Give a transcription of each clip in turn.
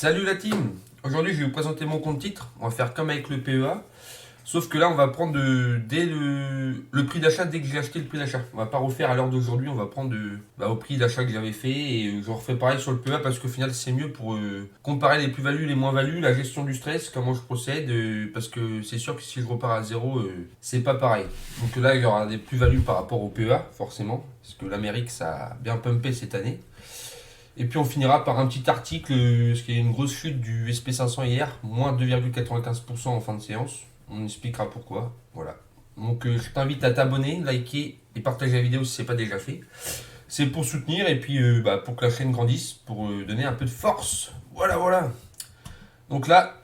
Salut la team. Aujourd'hui je vais vous présenter mon compte titre. On va faire comme avec le PEA. Sauf que là on va prendre dès le prix d'achat dès que j'ai acheté le prix d'achat. On va pas refaire à l'heure d'aujourd'hui, on va prendre au prix d'achat que j'avais fait. Et je refais pareil sur le PEA parce qu'au final c'est mieux pour comparer les plus-values, les moins-values, la gestion du stress, comment je procède. Parce que c'est sûr que si je repars à zéro, c'est pas pareil. Donc là il y aura des plus-values par rapport au PEA forcément. Parce que l'Amérique ça a bien pumpé cette année. Et puis on finira par un petit article, parce qu'il y a une grosse chute du SP500 hier, moins 2,95% en fin de séance. On expliquera pourquoi. Voilà. Donc je t'invite à t'abonner, liker et partager la vidéo si ce n'est pas déjà fait. C'est pour soutenir et puis pour que la chaîne grandisse, pour donner un peu de force. Voilà, voilà. Donc là,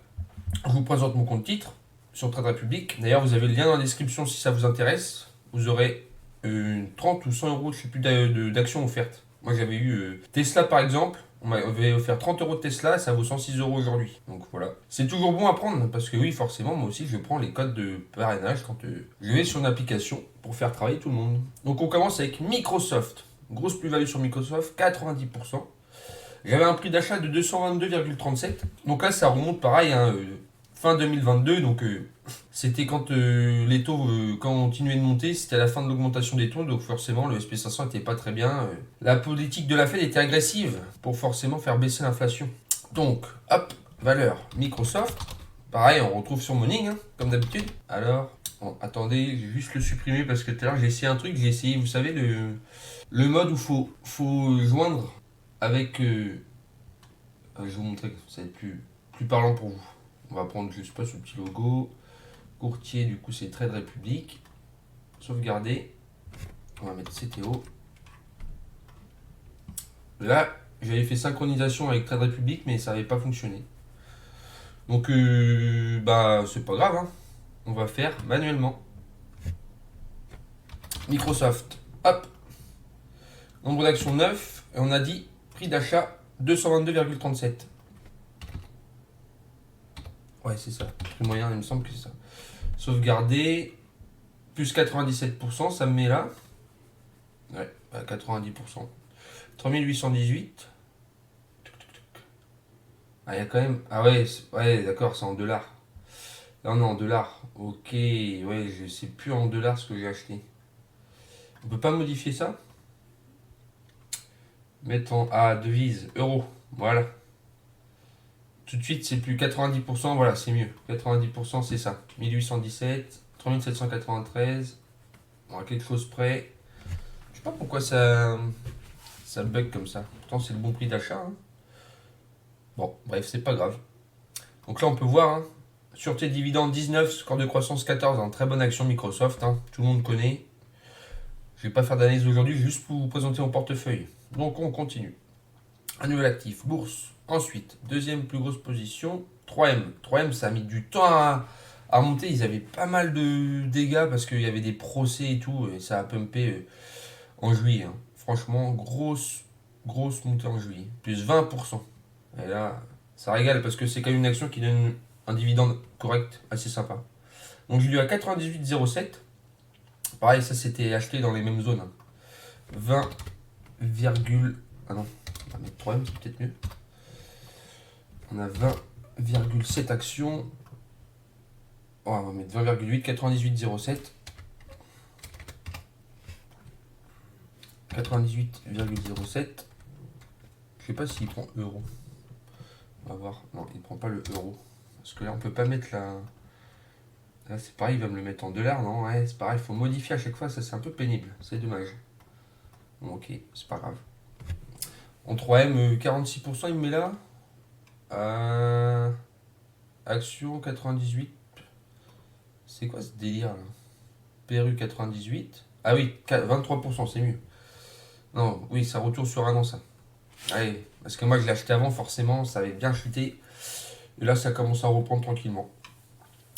je vous présente mon compte titre sur Trade Republic. D'ailleurs, vous avez le lien dans la description si ça vous intéresse. Vous aurez 30 ou 100 euros, je ne sais plus, d'actions offertes. Moi, j'avais eu Tesla par exemple. On m'avait offert 30 euros de Tesla, ça vaut 106 euros aujourd'hui. Donc voilà. C'est toujours bon à prendre parce que oui, forcément, moi aussi, je prends les codes de parrainage quand je vais sur une application pour faire travailler tout le monde. Donc on commence avec Microsoft. Grosse plus-value sur Microsoft, 90%. J'avais un prix d'achat de 222,37. Donc là, ça remonte pareil, hein, fin 2022. Donc c'était quand les taux continuaient de monter. C'était à la fin de l'augmentation des taux. Donc forcément, le SP500 n'était pas très bien. La politique de la Fed était agressive pour forcément faire baisser l'inflation. Donc, hop, valeur Microsoft. Pareil, on retrouve sur Morning, hein, comme d'habitude. Alors, bon, attendez, je vais juste le supprimer parce que tout à l'heure, j'ai essayé un truc. J'ai essayé, vous savez, le mode où faut joindre avec. Je vais vous montrer que ça va être plus parlant pour vous. On va prendre, je sais pas, ce petit logo. Courtier, du coup, c'est Trade Republic. Sauvegarder. On va mettre CTO. Là, j'avais fait synchronisation avec Trade Republic, mais ça n'avait pas fonctionné. Donc, c'est pas grave. Hein. On va faire manuellement. Microsoft. Hop. Nombre d'actions 9. Et on a dit prix d'achat 222,37. Ouais, c'est ça. Prix moyen, il me semble que c'est ça. Sauvegarder. Plus 97%, ça me met là. Ouais, à 90%. 3818. Ah, il y a quand même. Ah ouais, ouais, d'accord, c'est en dollars. Là, on est en dollars. Ok, ouais, je sais plus en dollars ce que j'ai acheté. On peut pas modifier ça? Mettre en devise, euro. Voilà. Tout de suite, c'est plus 90%, voilà, c'est mieux. 90%, c'est ça. 1817, 3793. Bon, à quelque chose près. Je sais pas pourquoi ça bug comme ça. Pourtant, c'est le bon prix d'achat. Hein. Bon, bref, c'est pas grave. Donc là, on peut voir, hein, sûreté de dividende 19, score de croissance 14, hein, très bonne action Microsoft, hein, tout le monde connaît. Je vais pas faire d'analyse aujourd'hui, juste pour vous présenter mon portefeuille. Donc on continue. Un nouvel actif, bourse. Ensuite, deuxième plus grosse position, 3M. 3M, ça a mis du temps à remonter. Ils avaient pas mal de dégâts parce qu'il y avait des procès et tout, et ça a pumpé en juillet. Hein. Franchement, grosse montée en juillet. Plus 20%. Et là, ça régale parce que c'est quand même une action qui donne un dividende correct, assez sympa. Donc je lui ai à 98,07. Pareil, ça c'était acheté dans les mêmes zones. Hein. 20, ah non, on va mettre 3M, c'est peut-être mieux. On a 20,7 actions. Oh, on va mettre 20,8, 98,07. 98,07. Je sais pas s'il prend euro. On va voir. Non, il prend pas le euro. Parce que là, on peut pas mettre la. Là, c'est pareil, il va me le mettre en dollars, non? Ouais, c'est pareil, il faut modifier à chaque fois, ça c'est un peu pénible. C'est dommage. Bon, ok, c'est pas grave. En 3M, 46%, il me met là. Action 98. C'est quoi ce délire là? PRU 98. Ah oui, 23%, c'est mieux. Non, oui, ça retourne sur un an, ça. Allez, parce que moi je l'ai acheté avant, forcément, ça avait bien chuté. Et là, ça commence à reprendre tranquillement.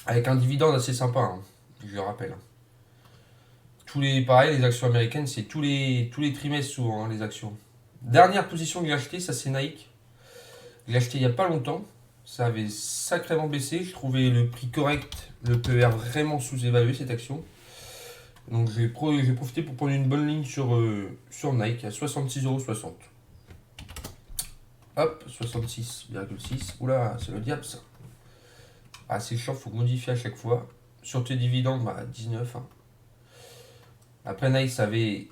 Avec un dividende assez sympa, hein, je le rappelle. Pareil, les actions américaines, c'est tous les trimestres souvent, hein, les actions. Dernière position que j'ai acheté, ça c'est Nike. Je l'ai acheté il n'y a pas longtemps. Ça avait sacrément baissé. Je trouvais le prix correct, le PER vraiment sous-évalué cette action. Donc j'ai profité pour prendre une bonne ligne sur Nike à 66,60 €. Hop, 66,6. Oula, c'est le diable ça. Ah, c'est chiant, faut modifier à chaque fois. Sur tes dividendes, bah, 19. Hein. Après, Nike, ça avait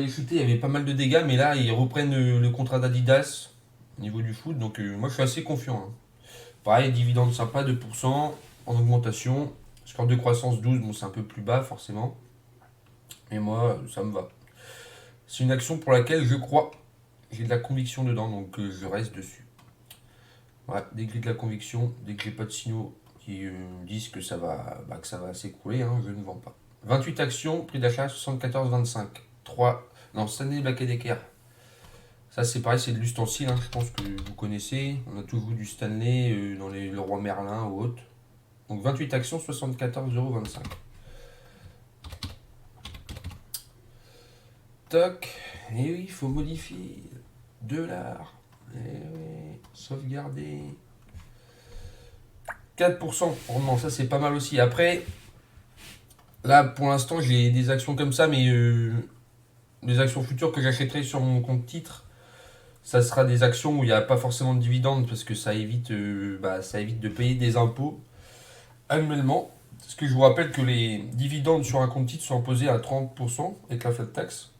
chuté, il y avait pas mal de dégâts, mais là, ils reprennent le contrat d'Adidas au niveau du foot. Donc, moi, je suis assez confiant. Hein. Pareil, dividendes sympa, 2% en augmentation. Score de croissance 12, bon, c'est un peu plus bas, forcément. Mais moi, ça me va. C'est une action pour laquelle je crois. J'ai de la conviction dedans, donc je reste dessus. Voilà, dès que j'ai de la conviction, dès que j'ai pas de signaux qui me disent que ça va s'écrouler, hein, je ne vends pas. 28 actions, prix d'achat 74,25. 3. Non, Stanley Black & Decker. Ça c'est pareil, c'est de l'ustensile, hein, je pense que vous connaissez. On a toujours du Stanley dans le Roi Merlin ou autre. Donc 28 actions, 74,25 €. Toc. Et oui, il faut modifier. $. Et oui, sauvegarder. 4% rendement, ça c'est pas mal aussi. Après, là pour l'instant j'ai des actions comme ça, mais des actions futures que j'achèterai sur mon compte titre, ça sera des actions où il n'y a pas forcément de dividendes parce que ça évite de payer des impôts annuellement. Parce que je vous rappelle que les dividendes sur un compte titre sont imposés à 30% avec la flat tax.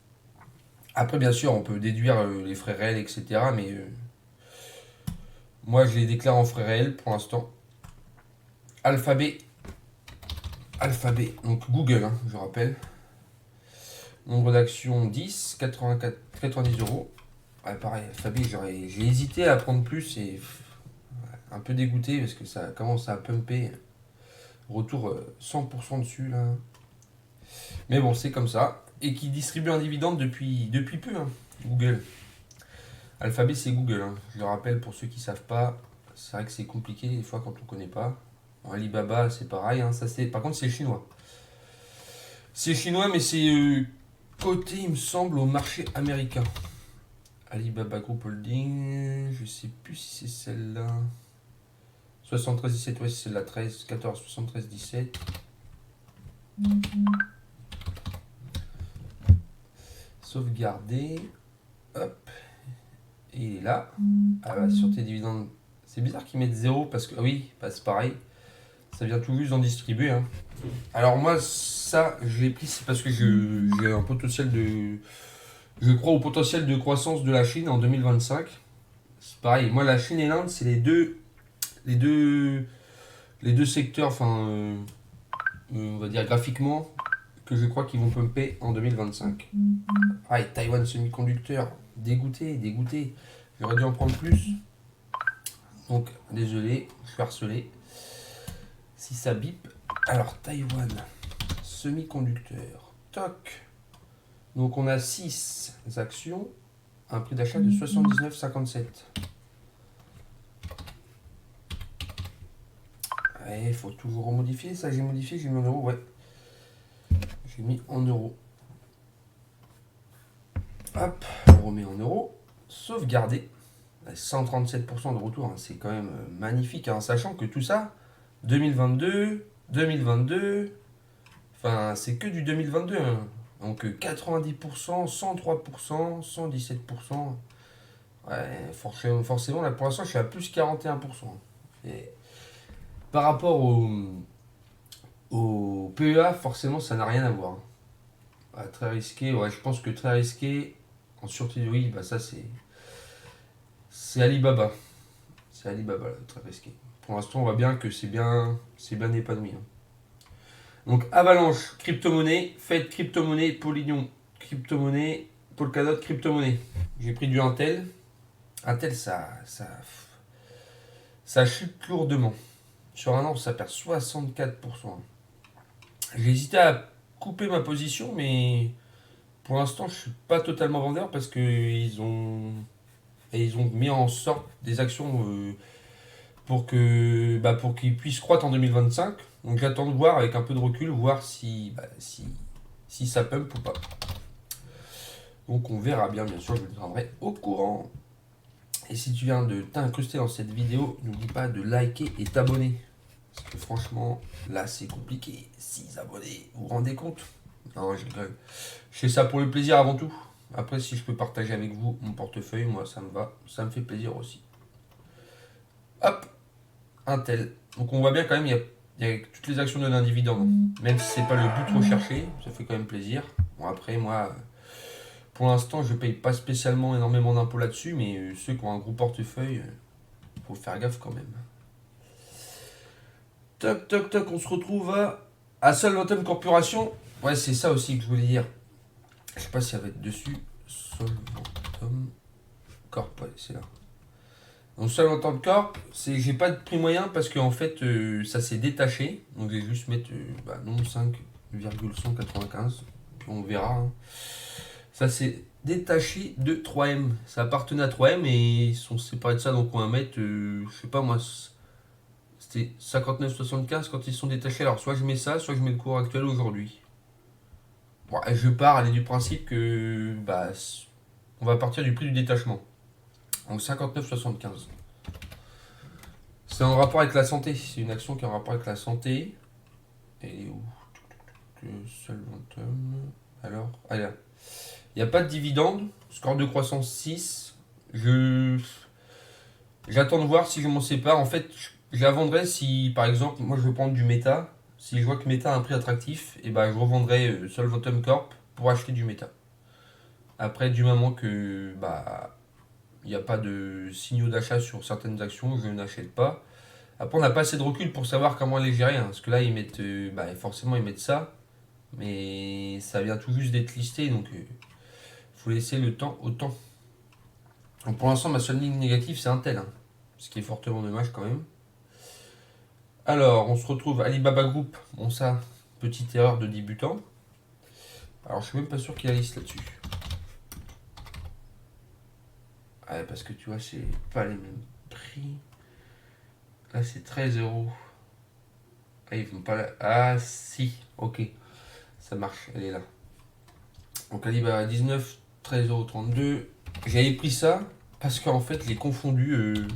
Après, bien sûr, on peut déduire les frais réels, etc. Mais moi, je les déclare en frais réels pour l'instant. Alphabet, donc Google, hein, je rappelle. Nombre d'actions 10, 84, 90 €. Ouais, pareil, Alphabet, j'ai hésité à prendre plus et un peu dégoûté parce que ça commence à pumper. Retour 100% dessus là. Mais bon, c'est comme ça. Et qui distribue un dividende depuis peu, hein, Google. Alphabet, c'est Google. Hein. Je le rappelle pour ceux qui ne savent pas. C'est vrai que c'est compliqué des fois quand on ne connaît pas. Bon, Alibaba, c'est pareil. Hein. Par contre, c'est chinois. C'est chinois, mais c'est coté, il me semble, au marché américain. Alibaba Group Holding. Je ne sais plus si c'est celle-là. 73,17, ouais, c'est la 13, 14, 73, 17. Sauvegarder. Hop. Et il est là. Ah bah, sur tes dividendes. C'est bizarre qu'ils mettent 0 parce que. Ah oui, bah, c'est pareil. Ça vient tout juste d'en distribuer. Hein. Alors moi, ça, je l'ai pris, c'est parce que j'ai un potentiel de. Je crois au potentiel de croissance de la Chine en 2025. C'est pareil. Moi, la Chine et l'Inde, c'est les deux secteurs, enfin, on va dire graphiquement, que je crois qu'ils vont pumper en 2025. Ah, et Taiwan Semiconducteur, dégoûté. J'aurais dû en prendre plus. Donc, désolé, je suis harcelé. Si ça bip. Alors, Taïwan Semiconducteur. Toc. Donc, on a 6 actions. Un prix d'achat de 79,57. Il faut toujours modifier. Ça, j'ai modifié, j'ai mis en euros. Ouais. J'ai mis en euros. Hop, on remet en euros. Sauvegarder. 137% de retour. Hein, c'est quand même magnifique. Hein, sachant que tout ça, 2022. Enfin, c'est que du 2022. Hein. Donc 90%, 103%, 117%. Ouais, forcément, là pour l'instant, je suis à plus 41%. Et par rapport au PEA, forcément, ça n'a rien à voir. Ah, très risqué, ouais, je pense que très risqué, en sûreté, oui, bah ça c'est Alibaba. C'est Alibaba, là, très risqué. Pour l'instant, on voit bien que c'est bien épanoui. Hein. Donc Avalanche, crypto-monnaie, Fed, crypto-monnaie, Polygon, crypto-monnaie, Polkadot, crypto-monnaie. J'ai pris du Intel. Intel, ça chute lourdement. Sur un an, ça perd 64%. J'ai hésité à couper ma position, mais pour l'instant, je suis pas totalement vendeur parce qu'ils ont mis en sorte des actions pour qu'ils puissent croître en 2025. Donc j'attends de voir avec un peu de recul, voir si ça pump ou pas. Donc on verra bien sûr, je vous tiendrai au courant. Et si tu viens de t'incruster dans cette vidéo, n'oublie pas de liker et t'abonner. Parce que franchement, là c'est compliqué. 6 abonnés, vous vous rendez compte? Non, je rigole. Je fais ça pour le plaisir avant tout. Après, si je peux partager avec vous mon portefeuille, moi ça me va, ça me fait plaisir aussi. Hop, Intel. Donc on voit bien quand même, il y a toutes les actions donnent un dividende. Même si c'est pas le but recherché, ça fait quand même plaisir. Bon après, moi, pour l'instant, je paye pas spécialement énormément d'impôts là-dessus, mais ceux qui ont un gros portefeuille, faut faire gaffe quand même. Toc, toc, toc, on se retrouve à Solventum Corporation. Ouais, c'est ça aussi que je voulais dire. Je sais pas si ça va être dessus. Solventum Corp, ouais, c'est là. Donc Solventum Corp, c'est j'ai pas de prix moyen parce qu'en fait ça s'est détaché. Donc je vais juste mettre non 5,195. Puis on verra. Hein. Ça s'est détaché de 3M. Ça appartenait à 3M et ils sont séparés de ça. Donc on va mettre, je sais pas moi, c'était 59,75 quand ils sont détachés. Alors soit je mets ça, soit je mets le cours actuel aujourd'hui. Bon, je pars aller du principe que on va partir du prix du détachement. Donc 59,75. C'est en rapport avec la santé. C'est une action qui est en rapport avec la santé. Et où Solventum. Alors, allez là. Il n'y a pas de dividende. Score de croissance 6. J'attends de voir si je m'en sépare. En fait, je la vendrai si, par exemple, moi je veux prendre du Meta. Si je vois que Meta a un prix attractif, et ben je revendrai Solventum Corp pour acheter du Meta. Après, du moment que il n'y a pas de signaux d'achat sur certaines actions, je n'achète pas. Après, on n'a pas assez de recul pour savoir comment les gérer. Hein, parce que là, ils mettent, forcément, ils mettent ça. Mais ça vient tout juste d'être listé. Donc, il faut laisser le temps au temps. Donc, pour l'instant, ma seule ligne négative, c'est Intel. Hein, ce qui est fortement dommage quand même. Alors, on se retrouve Alibaba Group. Bon, ça, petite erreur de débutant. Alors, je suis même pas sûr qu'il y a la liste là-dessus. Ouais, parce que tu vois, c'est pas les mêmes prix. Là, c'est 13 euros. Ah, ils vont pas là. Ah, si, ok. Ça marche, elle est là. Donc, Alibaba 19, 13,32 €. J'avais pris ça parce qu'en fait, je l'ai confondu.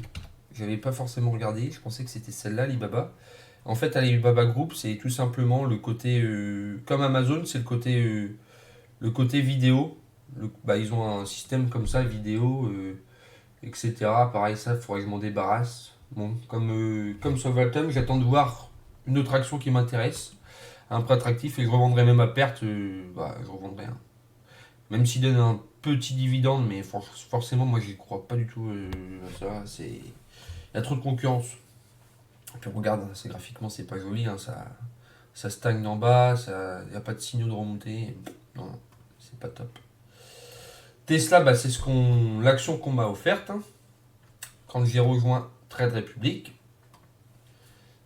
J'avais pas forcément regardé. Je pensais que c'était celle-là, Alibaba. En fait, Alibaba Group, c'est tout simplement le côté. Comme Amazon, c'est le côté vidéo. Ils ont un système comme ça, vidéo, etc. Pareil, ça, il faudrait que je m'en débarrasse. Bon, comme Solvatum, j'attends de voir une autre action qui m'intéresse, à un prix attractif, et je revendrai même à perte. Je revendrai. Hein. Même s'il donne un petit dividende, mais forcément, moi, j'y crois pas du tout à ça. Il y a trop de concurrence. Et puis, regarde, hein, graphiquement, c'est pas joli. Hein, ça stagne en bas, il n'y a pas de signaux de remontée. Non, c'est pas top. Tesla, c'est l'action qu'on m'a offerte hein, quand j'ai rejoint Trade Republic.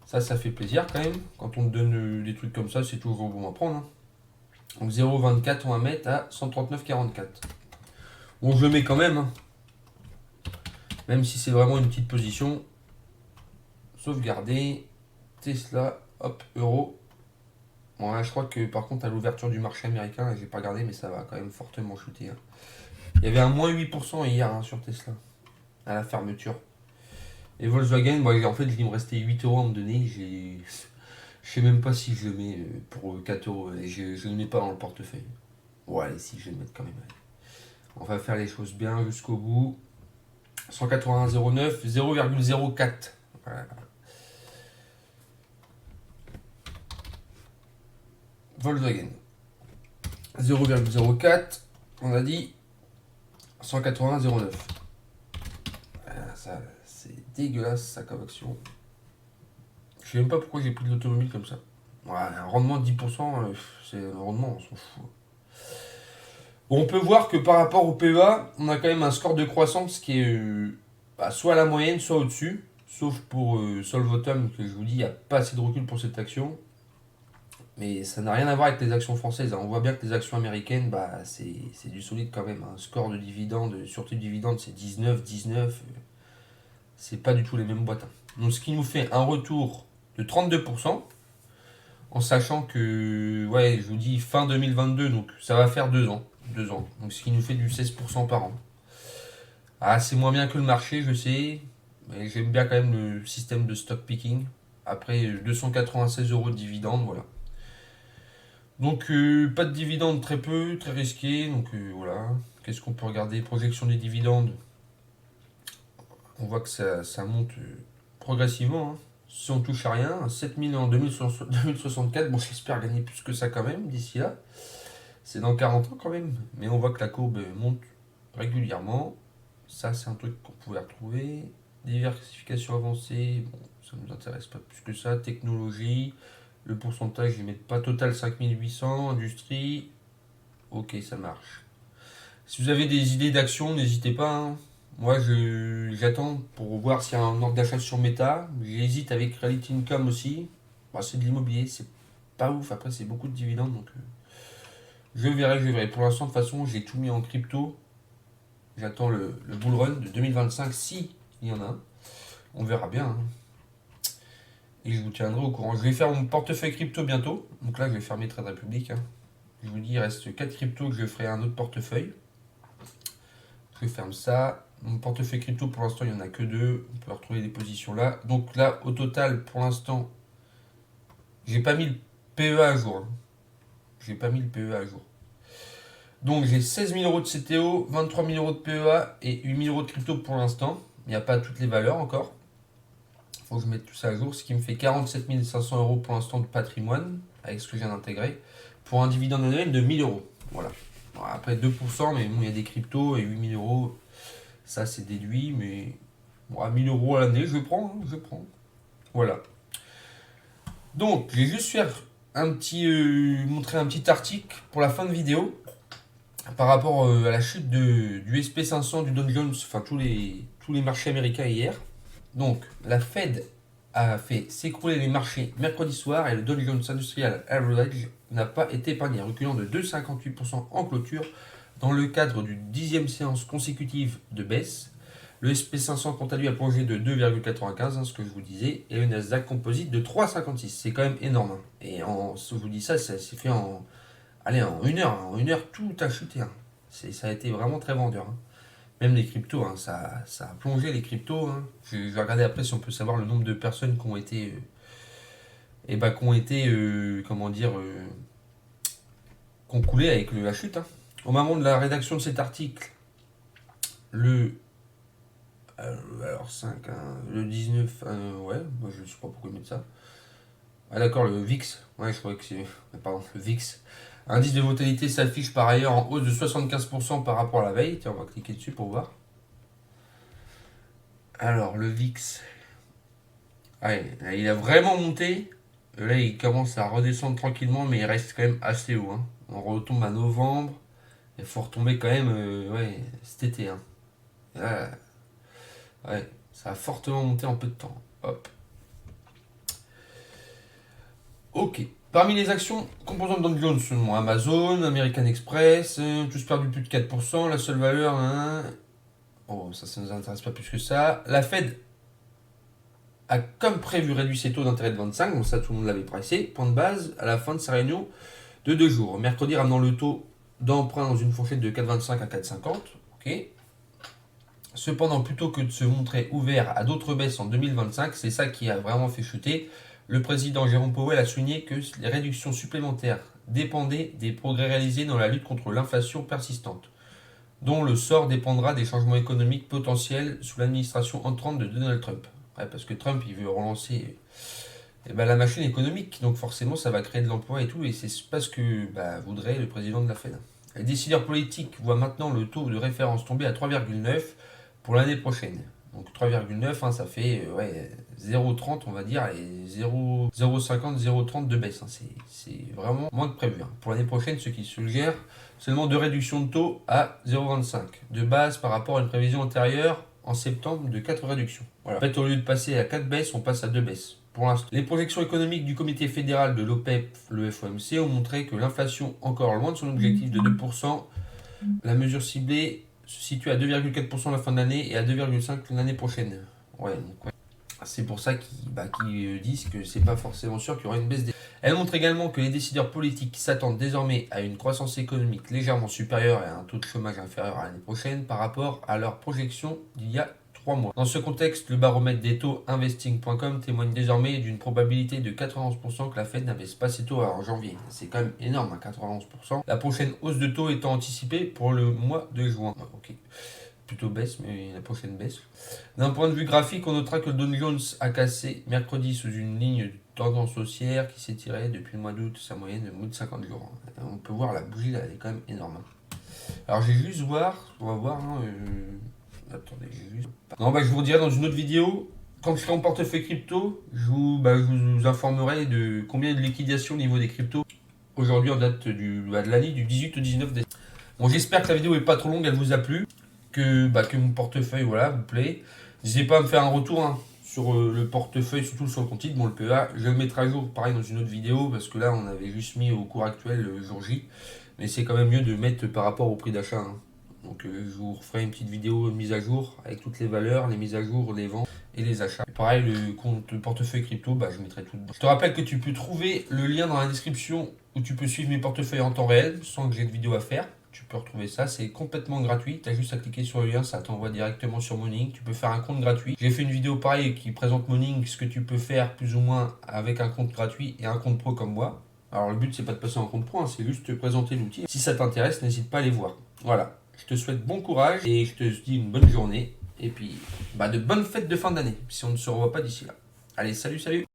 Ça fait plaisir quand même. Quand on te donne des trucs comme ça, c'est toujours bon à prendre. Hein. Donc 0,24, on va mettre à 139,44. Bon, je le mets quand même. Hein. Même si c'est vraiment une petite position. Sauvegarder. Tesla, hop, euro. Bon, là, je crois que par contre, à l'ouverture du marché américain, là, j'ai pas regardé, mais ça va quand même fortement chuter. Hein. Il y avait un moins 8% hier hein, sur Tesla, à la fermeture. Et Volkswagen, en fait, il me restait 8 euros à me donner. Je sais même pas si je le mets pour 4 euros. Et je ne le mets pas dans le portefeuille. Bon, allez, si, je vais le mettre quand même. On va faire les choses bien jusqu'au bout. 181,09, 0,04. Voilà. Volkswagen. 0,04. On a dit 181,09. Ça, c'est dégueulasse, ça, comme action. Je sais même pas pourquoi j'ai pris de l'automobile comme ça. Ouais, un rendement de 10%, c'est un rendement, on s'en fout. Bon, on peut voir que par rapport au PEA, on a quand même un score de croissance qui est soit à la moyenne, soit au-dessus. Sauf pour Solvotum, que je vous dis, il n'y a pas assez de recul pour cette action. Mais ça n'a rien à voir avec les actions françaises. On voit bien que les actions américaines, c'est du solide quand même. Un score de dividende, sûreté de dividende, c'est 19, 19. C'est pas du tout les mêmes boîtes. Donc ce qui nous fait un retour de 32%. En sachant que, ouais, je vous dis fin 2022, donc ça va faire 2 ans. 2 ans. Donc ce qui nous fait du 16% par an. Ah, c'est moins bien que le marché, je sais. Mais j'aime bien quand même le système de stock picking. Après 296 € de dividende, voilà. Donc pas de dividendes, très peu, très risqué. Donc voilà. Qu'est-ce qu'on peut regarder? Projection des dividendes. On voit que ça monte progressivement, hein. Si on touche à rien, 7000 en 2064, bon j'espère gagner plus que ça quand même d'ici là. C'est dans 40 ans quand même. Mais on voit que la courbe monte régulièrement. Ça c'est un truc qu'on pouvait retrouver. Diversification avancée, bon ça ne nous intéresse pas plus que ça. Technologie, le pourcentage je ne mets pas. Total 5800, industrie, ok ça marche. Si vous avez des idées d'action, n'hésitez pas, hein. Moi, j'attends pour voir s'il y a un ordre d'achat sur Meta. J'hésite avec Reality Income aussi. Bah, c'est de l'immobilier, c'est pas ouf. Après, c'est beaucoup de dividendes. Donc, je verrai, je verrai. Pour l'instant, de toute façon, j'ai tout mis en crypto. J'attends le bull run de 2025, si il y en a un. On verra bien, hein. Et je vous tiendrai au courant. Je vais faire mon portefeuille crypto bientôt. Donc là, je vais fermer Trade Republic, hein. Je vous dis, il reste 4 cryptos que je ferai un autre portefeuille. Je ferme ça. Mon portefeuille crypto, pour l'instant, il n'y en a que deux. On peut retrouver des positions là. Donc là, au total, pour l'instant, j'ai pas mis le PEA à jour, hein. J'ai pas mis le PEA à jour. Donc j'ai 16 000 euros de CTO, 23 000 euros de PEA et 8 000 euros de crypto pour l'instant. Il n'y a pas toutes les valeurs encore. Il faut que je mette tout ça à jour. Ce qui me fait 47 500 euros pour l'instant de patrimoine, avec ce que je viens d'intégrer, pour un dividende annuel de 1000 euros. Voilà. Bon, après 2%, mais bon, il y a des cryptos et 8 000 euros. Ça, c'est déduit, mais bon, à 1000 euros à l'année, je prends, hein, je prends. Voilà. Donc, je vais juste faire montrer un petit article pour la fin de vidéo par rapport à la chute du SP500, du Dow Jones, enfin tous les marchés américains hier. Donc, la Fed a fait s'écrouler les marchés mercredi soir et le Dow Jones Industrial Average n'a pas été épargné, reculant de 2,58% en clôture dans le cadre d'une 10e séance consécutive de baisse. Le SP500 quant à lui a plongé de 2,95, hein, ce que je vous disais, et le Nasdaq Composite de 3,56. C'est quand même énorme, hein. Et je vous dis ça, ça s'est fait en une heure. Hein. En une heure, tout a chuté, hein. Ça a été vraiment très vendeur, hein. Même les cryptos, hein, ça a plongé les cryptos, hein. Je vais regarder après si on peut savoir le nombre de personnes qui ont été, comment dire, qui ont coulé avec la chute, hein. Au moment de la rédaction de cet article, le alors 5, hein, le 19, ouais, moi je sais pas pourquoi ils mettent ça. Ah d'accord, le VIX, ouais je croyais que c'est, pardon, le VIX. Indice de volatilité s'affiche par ailleurs en hausse de 75% par rapport à la veille. Tiens, on va cliquer dessus pour voir. Alors le VIX, ouais, là, il a vraiment monté. Là il commence à redescendre tranquillement, mais il reste quand même assez haut, hein. On retombe à novembre. Il faut retomber quand même ouais, cet été, hein. Là, ouais, ça a fortement monté en peu de temps. Hop. Ok. Parmi les actions composantes Dow Jones, selon Amazon, American Express, tous perdu plus de 4%. La seule valeur, hein, oh, ça ne nous intéresse pas plus que ça. La Fed a, comme prévu, réduit ses taux d'intérêt de 25, donc ça tout le monde l'avait pressé. Point de base à la fin de sa réunion de 2 jours. Mercredi, ramenant le taux d'emprunt dans une fourchette de 4,25 à 4,50. Ok. Cependant, plutôt que de se montrer ouvert à d'autres baisses en 2025, c'est ça qui a vraiment fait chuter. Le président Jérôme Powell a souligné que les réductions supplémentaires dépendaient des progrès réalisés dans la lutte contre l'inflation persistante, dont le sort dépendra des changements économiques potentiels sous l'administration entrante de Donald Trump. Ouais, parce que Trump, il veut relancer la machine économique, donc forcément ça va créer de l'emploi et tout, et c'est pas ce que voudrait le président de la Fed. Les décideurs politiques voient maintenant le taux de référence tomber à 3,9 pour l'année prochaine. Donc 3,9, hein, ça fait 0,30 on va dire, et 0,50, 0,30 de baisse, hein. C'est vraiment moins que prévu, hein. Pour l'année prochaine, ce qui suggère seulement deux réductions de taux à 0,25 de base par rapport à une prévision antérieure en septembre de 4 réductions. Voilà. En fait, au lieu de passer à 4 baisses, on passe à 2 baisses. Pour l'instant, les projections économiques du comité fédéral de l'OPEP, le FOMC, ont montré que l'inflation, encore loin de son objectif de 2%, la mesure ciblée se situe à 2,4% à la fin de l'année et à 2,5% l'année prochaine. Ouais, donc, ouais. C'est pour ça qu'ils disent que c'est pas forcément sûr qu'il y aura une baisse des... Elle montre également que les décideurs politiques s'attendent désormais à une croissance économique légèrement supérieure et à un taux de chômage inférieur à l'année prochaine par rapport à leur projection d'il y a 3 mois. Dans ce contexte, le baromètre des taux investing.com témoigne désormais d'une probabilité de 91% que la Fed n'abaisse pas ses taux en janvier. C'est quand même énorme, hein, 91%. La prochaine hausse de taux étant anticipée pour le mois de juin. Ok. Plutôt baisse, mais la prochaine baisse. D'un point de vue graphique, on notera que le Dow Jones a cassé mercredi sous une ligne de tendance haussière qui s'étirait depuis le mois d'août, sa moyenne de moins de 50 jours. On peut voir la bougie là, elle est quand même énorme. Alors j'ai juste voir, on va voir. Attendez, j'ai juste. Non, je vous dirai dans une autre vidéo. Quand je serai en portefeuille crypto, je vous informerai de combien de liquidation au niveau des cryptos. Aujourd'hui, en date de l'année du 18 au 19 décembre. Bon, j'espère que la vidéo est pas trop longue, elle vous a plu. Que mon portefeuille vous plaît. N'hésitez pas à me faire un retour sur le portefeuille, surtout sur le compte titre. Bon, le PEA, je vais le mettre à jour pareil dans une autre vidéo parce que là on avait juste mis au cours actuel le jour J. Mais c'est quand même mieux de mettre par rapport au prix d'achat. Donc je vous referai une petite vidéo de mise à jour avec toutes les valeurs, les mises à jour, les ventes et les achats. Et pareil, le compte portefeuille crypto, je mettrai tout dedans. Je te rappelle que tu peux trouver le lien dans la description où tu peux suivre mes portefeuilles en temps réel sans que j'ai de vidéo à faire. Tu peux retrouver ça, c'est complètement gratuit. Tu as juste à cliquer sur le lien, ça t'envoie directement sur Morning. Tu peux faire un compte gratuit. J'ai fait une vidéo pareille qui présente Morning, ce que tu peux faire plus ou moins avec un compte gratuit et un compte pro comme moi. Alors le but c'est pas de passer en compte pro, c'est juste te présenter l'outil. Si ça t'intéresse, n'hésite pas à les voir. Voilà, je te souhaite bon courage et je te dis une bonne journée. Et puis de bonnes fêtes de fin d'année, si on ne se revoit pas d'ici là. Allez, salut, salut!